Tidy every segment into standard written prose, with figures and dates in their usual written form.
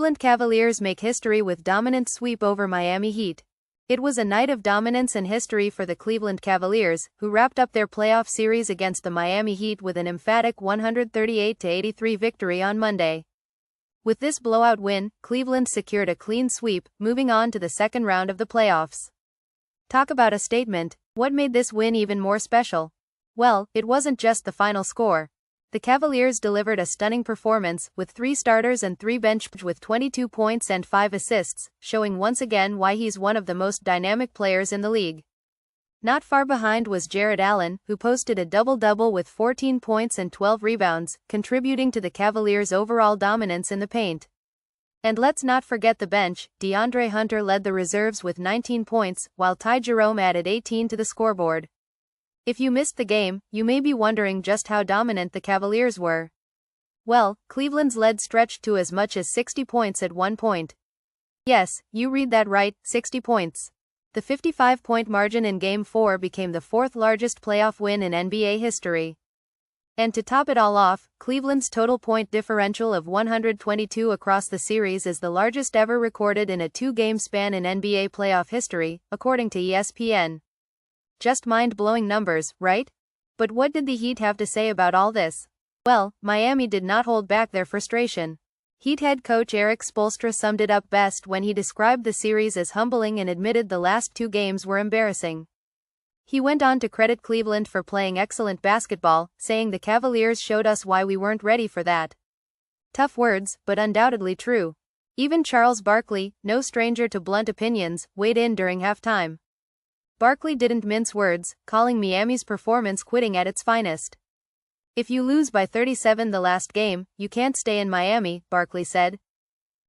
Cleveland Cavaliers make history with dominant sweep over Miami Heat. It was a night of dominance and history for the Cleveland Cavaliers, who wrapped up their playoff series against the Miami Heat with an emphatic 138-83 victory on Monday. With this blowout win, Cleveland secured a clean sweep, moving on to the second round of the playoffs. Talk about a statement. What made this win even more special? Well, it wasn't just the final score. The Cavaliers delivered a stunning performance, with 3 starters and 3 bench with 22 points and 5 assists, showing once again why he's one of the most dynamic players in the league. Not far behind was Jarrett Allen, who posted a double-double with 14 points and 12 rebounds, contributing to the Cavaliers' overall dominance in the paint. And let's not forget the bench. DeAndre Hunter led the reserves with 19 points, while Ty Jerome added 18 to the scoreboard. If you missed the game, you may be wondering just how dominant the Cavaliers were. Well, Cleveland's lead stretched to as much as 60 points at one point. Yes, you read that right, 60 points. The 55-point margin in Game 4 became the 4th largest playoff win in NBA history. And to top it all off, Cleveland's total point differential of 122 across the series is the largest ever recorded in a 2-game span in NBA playoff history, according to ESPN. Just mind-blowing numbers, right? But what did the Heat have to say about all this? Well, Miami did not hold back their frustration. Heat head coach Erik Spoelstra summed it up best when he described the series as humbling and admitted the last 2 games were embarrassing. He went on to credit Cleveland for playing excellent basketball, saying the Cavaliers showed us why we weren't ready for that. Tough words, but undoubtedly true. Even Charles Barkley, no stranger to blunt opinions, weighed in during halftime. Barkley didn't mince words, calling Miami's performance quitting at its finest. "If you lose by 37 the last game, you can't stay in Miami," Barkley said.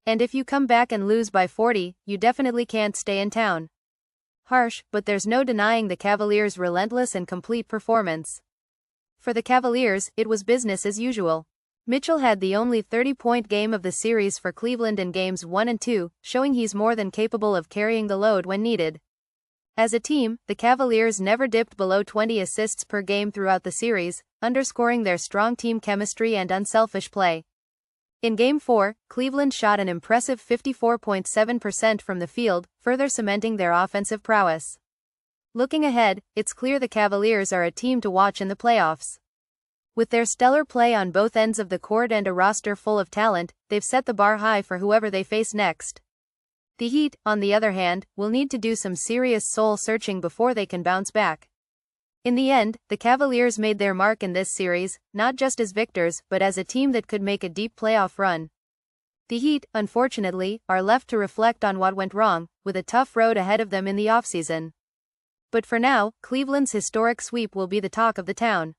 "And if you come back and lose by 40, you definitely can't stay in town." Harsh, but there's no denying the Cavaliers' relentless and complete performance. For the Cavaliers, it was business as usual. Mitchell had the only 30-point game of the series for Cleveland in Games 1 and 2, showing he's more than capable of carrying the load when needed. As a team, the Cavaliers never dipped below 20 assists per game throughout the series, underscoring their strong team chemistry and unselfish play. In Game 4, Cleveland shot an impressive 54.7% from the field, further cementing their offensive prowess. Looking ahead, it's clear the Cavaliers are a team to watch in the playoffs. With their stellar play on both ends of the court and a roster full of talent, they've set the bar high for whoever they face next. The Heat, on the other hand, will need to do some serious soul-searching before they can bounce back. In the end, the Cavaliers made their mark in this series, not just as victors, but as a team that could make a deep playoff run. The Heat, unfortunately, are left to reflect on what went wrong, with a tough road ahead of them in the offseason. But for now, Cleveland's historic sweep will be the talk of the town.